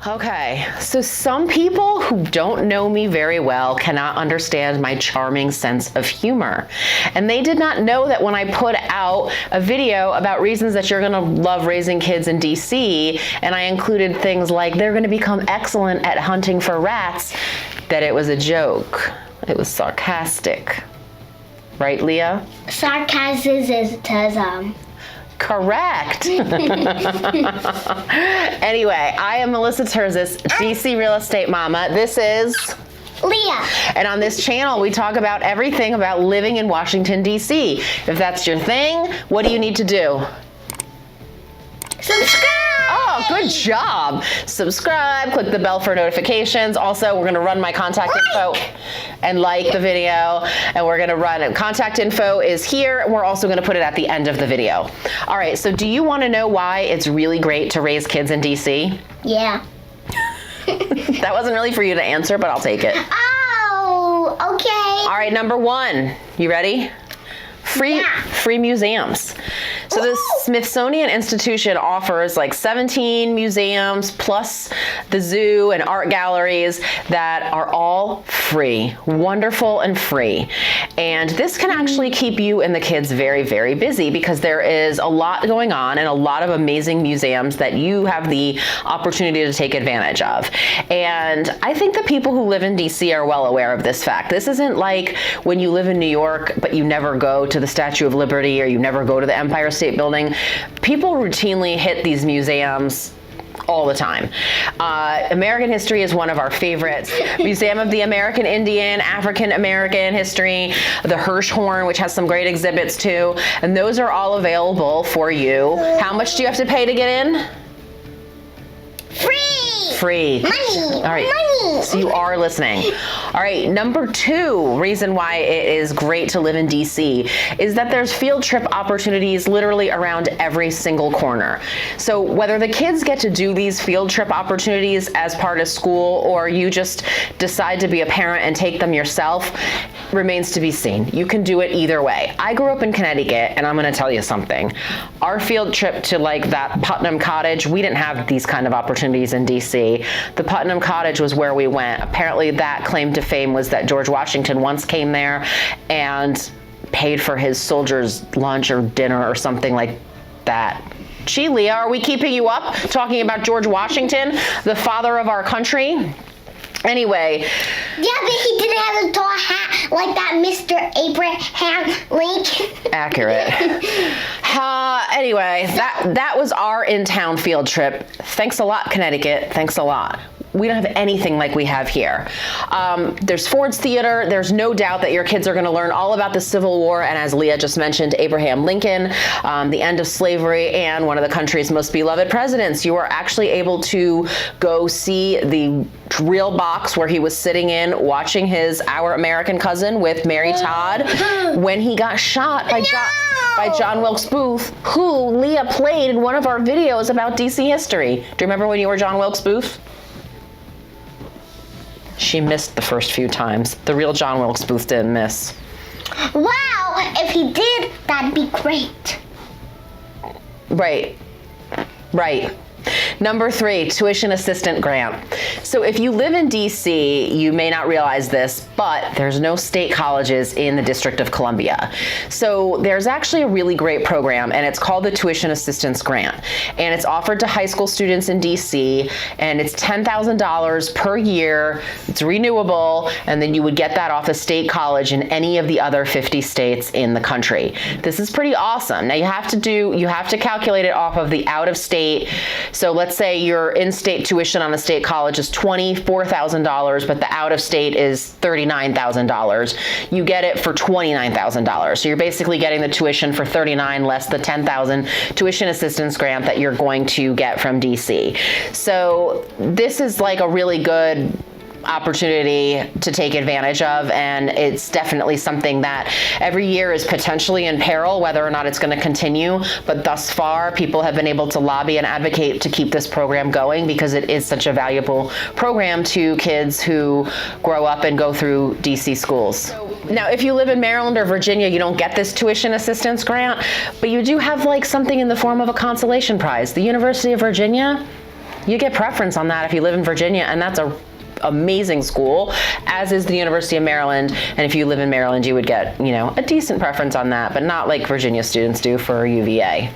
Okay, so some people who don't know me very well cannot understand my charming sense of humor. And they did not know that when I put out a video about reasons that you're gonna love raising kids in DC, and I included things like they're gonna become excellent at hunting for rats, that it was a joke. It was sarcastic. Right, Leah? Sarcasm. Correct. Anyway, I am Melissa Terzis, DC Real Estate Mama. This is Leah. And on this channel, we talk about everything about living in Washington, DC. If that's your thing, what do you need to do? Subscribe. Oh, good job. Subscribe, click the bell for notifications. Also, we're gonna run my contact info and like the video. And we're gonna run it. Contact info is here. We're also gonna put it at the end of the video. All right, so do you wanna know why it's really great to raise kids in DC? Yeah. That wasn't really for you to answer, but I'll take it. Oh, okay. All right, number one, you ready? Free museums. So the Smithsonian Institution offers like 17 museums plus the zoo and art galleries that are all free, wonderful and free. And this can actually keep you and the kids very, very busy because there is a lot going on and a lot of amazing museums that you have the opportunity to take advantage of. And I think the people who live in DC are well aware of this fact. This isn't like when you live in New York, but you never go to the Statue of Liberty or you never go to the Empire State Building. People routinely hit these museums all the time. American history is one of our favorites. Museum of the American Indian, African American history, the Hirshhorn, which has some great exhibits too. And those are all available for you. How much do you have to pay to get in? Free. Money. All right. Money. So you are listening. All right. Number two reason why it is great to live in DC is that there's field trip opportunities literally around every single corner. So whether the kids get to do these field trip opportunities as part of school or you just decide to be a parent and take them yourself remains to be seen. You can do it either way. I grew up in Connecticut and I'm going to tell you something. Our field trip to like that Putnam Cottage, we didn't have these kind of opportunities in DC. The Putnam Cottage was where we went. Apparently that claim to fame was that George Washington once came there and paid for his soldiers' lunch or dinner or something like that. Gee, Leah, are we keeping you up talking about George Washington, the father of our country? Anyway. Yeah, but he didn't have a tall hat like that Mr. Abraham Lincoln. Accurate. Anyway, that was our in-town field trip. Thanks a lot, Connecticut. Thanks a lot. We don't have anything like we have here. There's Ford's Theater. There's no doubt that your kids are going to learn all about the Civil War, and as Leah just mentioned, Abraham Lincoln, the end of slavery, and one of the country's most beloved presidents. You are actually able to go see the real box where he was sitting in watching his Our American Cousin with Mary Todd when he got shot by John Wilkes Booth, who Leah played in one of our videos about DC history. Do you remember when you were John Wilkes Booth? She missed the first few times. The real John Wilkes Booth didn't miss. Wow, if he did, that'd be great. Right. Number three, tuition assistant grant. So if you live in DC, you may not realize this, but there's no state colleges in the District of Columbia. So there's actually a really great program, and it's called the Tuition Assistance Grant. And it's offered to high school students in DC, and it's $10,000 per year. It's renewable, and then you would get that off a state college in any of the other 50 states in the country. This is pretty awesome. Now you have to calculate it off of the out-of-state. So let's say your in-state tuition on a state college is $24,000, but the out-of-state is $39,000. You get it for $29,000. So you're basically getting the tuition for $39,000 less the $10,000 tuition assistance grant that you're going to get from DC. So this is like a really good opportunity to take advantage of, and it's definitely something that every year is potentially in peril whether or not it's going to continue, but thus far people have been able to lobby and advocate to keep this program going because it is such a valuable program to kids who grow up and go through DC schools. Now, if you live in Maryland or Virginia, you don't get this tuition assistance grant, but you do have like something in the form of a consolation prize. The University of Virginia, you get preference on that if you live in Virginia, and that's a amazing school, as is the University of Maryland. And if you live in Maryland, you would get, a decent preference on that, but not like Virginia students do for UVA.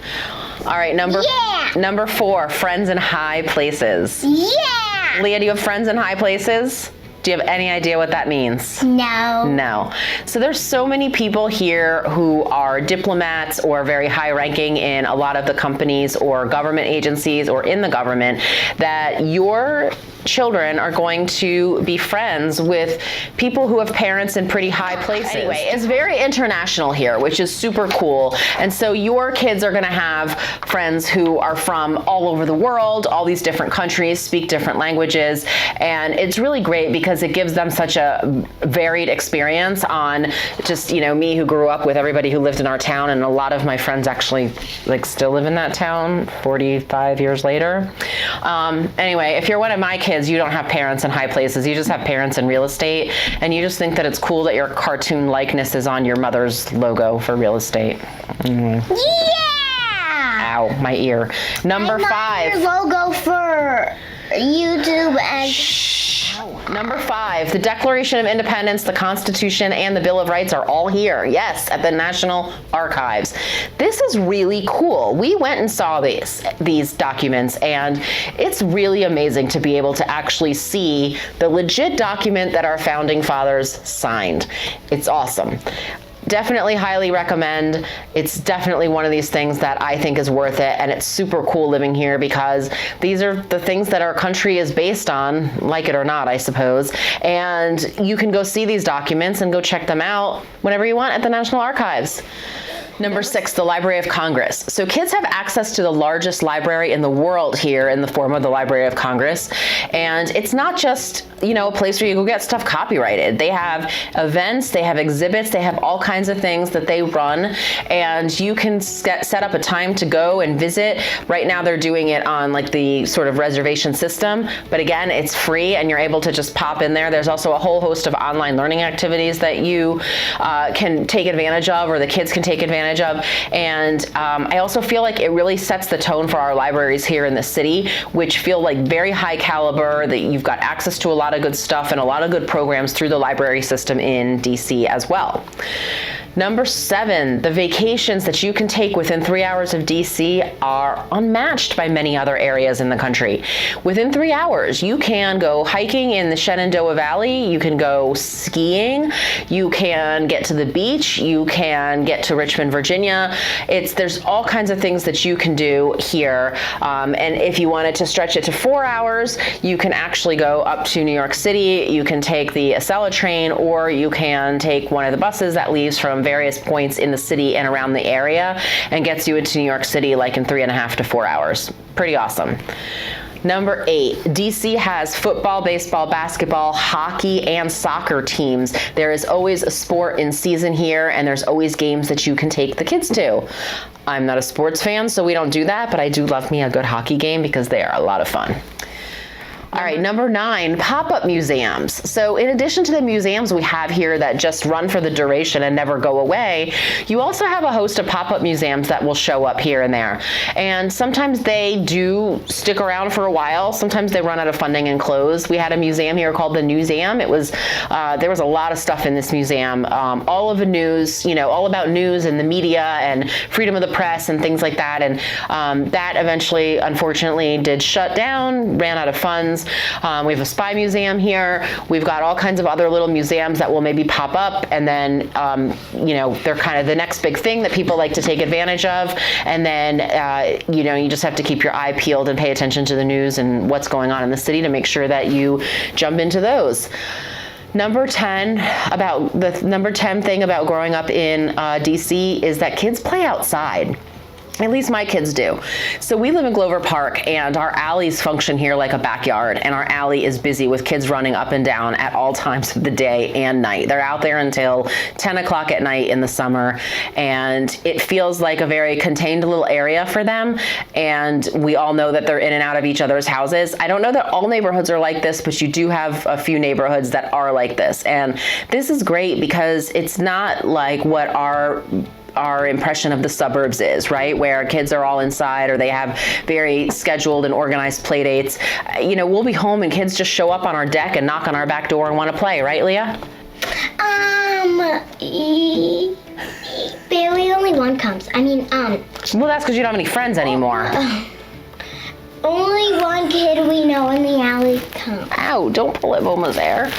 All right, number 4, friends in high places. Yeah! Leah, do you have friends in high places? Do you have any idea what that means? No. No. So there's so many people here who are diplomats or very high ranking in a lot of the companies or government agencies or in the government that your children are going to be friends with people who have parents in pretty high places. Anyway, it's very international here, which is super cool. And so your kids are going to have friends who are from all over the world, all these different countries, speak different languages. And it's really great because it gives them such a varied experience on just, me who grew up with everybody who lived in our town. And a lot of my friends actually still live in that town 45 years later. Anyway, if you're one of my kids, you don't have parents in high places. You just have parents in real estate, and you just think that it's cool that your cartoon likeness is on your mother's logo for real estate. Yeah! Ow, my ear. Number 5. Your logo for YouTube and... Number 5, the Declaration of Independence, the Constitution, and the Bill of Rights are all here. Yes, at the National Archives. This is really cool. We went and saw these documents, and it's really amazing to be able to actually see the legit document that our founding fathers signed. It's awesome. Definitely highly recommend. It's definitely one of these things that I think is worth it, and it's super cool living here because these are the things that our country is based on, like it or not, I suppose. And you can go see these documents and go check them out whenever you want at the National Archives. Number 6, the Library of Congress. So kids have access to the largest library in the world here in the form of the Library of Congress. And it's not just, a place where you go get stuff copyrighted. They have events, they have exhibits, they have all kinds of things that they run. And you can set up a time to go and visit. Right now they're doing it on the sort of reservation system. But again, it's free and you're able to just pop in there. There's also a whole host of online learning activities that you can take advantage of, or the kids can take advantage of. And I also feel like it really sets the tone for our libraries here in the city, which feel like very high caliber, that you've got access to a lot of good stuff and a lot of good programs through the library system in DC as well. Number 7, the vacations that you can take within 3 hours of DC are unmatched by many other areas in the country. Within 3 hours, you can go hiking in the Shenandoah Valley, you can go skiing, you can get to the beach, you can get to Richmond, Virginia. There's all kinds of things that you can do here. And if you wanted to stretch it to 4 hours, you can actually go up to New York City, you can take the Acela train, or you can take one of the buses that leaves from various points in the city and around the area and gets you into New York City in 3.5 to 4 hours. Pretty awesome. Number 8, DC has football, baseball, basketball, hockey, and soccer teams. There is always a sport in season here, and there's always games that you can take the kids to. I'm not a sports fan, so we don't do that, but I do love me a good hockey game because they are a lot of fun. All right, number 9, pop-up museums. So in addition to the museums we have here that just run for the duration and never go away, you also have a host of pop-up museums that will show up here and there. And sometimes they do stick around for a while. Sometimes they run out of funding and close. We had a museum here called the Newseum. There was a lot of stuff in this museum, all of the news, all about news and the media and freedom of the press and things like that. And that eventually, unfortunately, did shut down, ran out of funds. We have a spy museum here. We've got all kinds of other little museums that will maybe pop up, and then they're kind of the next big thing that people like to take advantage of. And then you just have to keep your eye peeled and pay attention to the news and what's going on in the city to make sure that you jump into those. Number 10 thing about growing up in DC is that kids play outside. At least my kids do. So we live in Glover Park, and our alleys function here like a backyard, and our alley is busy with kids running up and down at all times of the day and night. They're out there until 10 o'clock at night in the summer, and it feels like a very contained little area for them, and we all know that they're in and out of each other's houses. I don't know that all neighborhoods are like this, but you do have a few neighborhoods that are like this, and this is great because it's not like what our our impression of the suburbs is, right? Where kids are all inside or they have very scheduled and organized play dates. You know, we'll be home and kids just show up on our deck and knock on our back door and want to play, right, Leah? Barely, only one comes. I mean, Well, that's because you don't have any friends anymore. Only one kid we know in the alley comes. Ow, don't pull it, Bulma's there.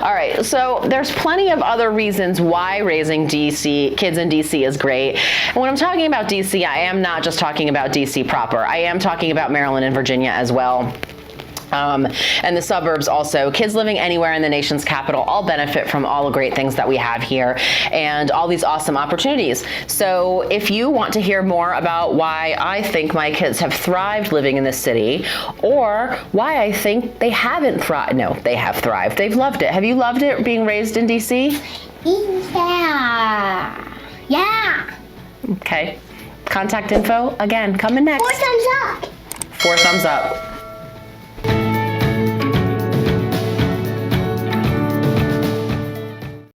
All right, so there's plenty of other reasons why raising kids in DC is great. And when I'm talking about DC, I am not just talking about DC proper. I am talking about Maryland and Virginia as well. And the suburbs also. Kids living anywhere in the nation's capital all benefit from all the great things that we have here and all these awesome opportunities. So if you want to hear more about why I think my kids have thrived living in this city, or why I think they haven't thrived, no, they have thrived. They've loved it. Have you loved it being raised in DC? Yeah. Okay. Contact info, again, coming next. 4 thumbs up. 4 thumbs up.